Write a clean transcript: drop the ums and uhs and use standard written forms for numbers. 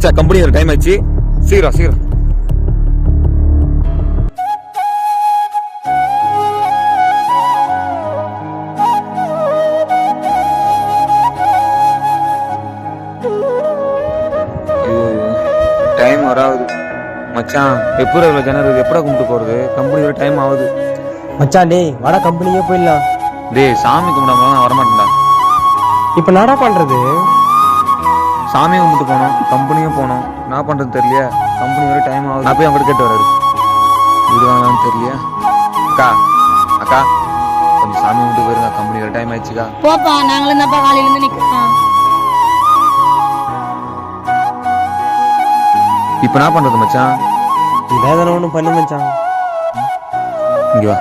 மச்சான் கம்பெனி ஒரு டைம் ஆயிடுச்சு, சீக்கிரம் சீக்கிரம். டைம் வராது மச்சான். எப்படி இவ்வளோ ஜனரு எப்படா கும்பிட்டு போறது? கம்பெனி ஒரு டைம் ஆகுது மச்சான். டேய் வாடா கம்பெனியே போயிடலாம். டேய் சாமி கும்பிடாம நான் வரமாட்டேன்டா. இப்போ நாடா பண்றது? சாமி கும்பிட்டு போனோம், கம்பெனியும் போனோம், என்ன பண்றது தெரியலையா? கம்பெனி வரை டைம் ஆகுது. நான் போய் அவங்க கேட்டு வராரு, விடுவாங்களான்னு தெரியலையா? அக்கா அக்கா கொஞ்சம் சாமி கும்பிட்டு போயிருங்க, கம்பெனி வரை டைம் ஆயிடுச்சுக்கா. போப்பா, நாங்களும் என்னப்பா காலையில இருந்து நிக்கிறோம். இப்போ என்ன பண்றது மச்சான்? வேதனை ஒன்றும் பண்ணு மச்சான். இங்க வா.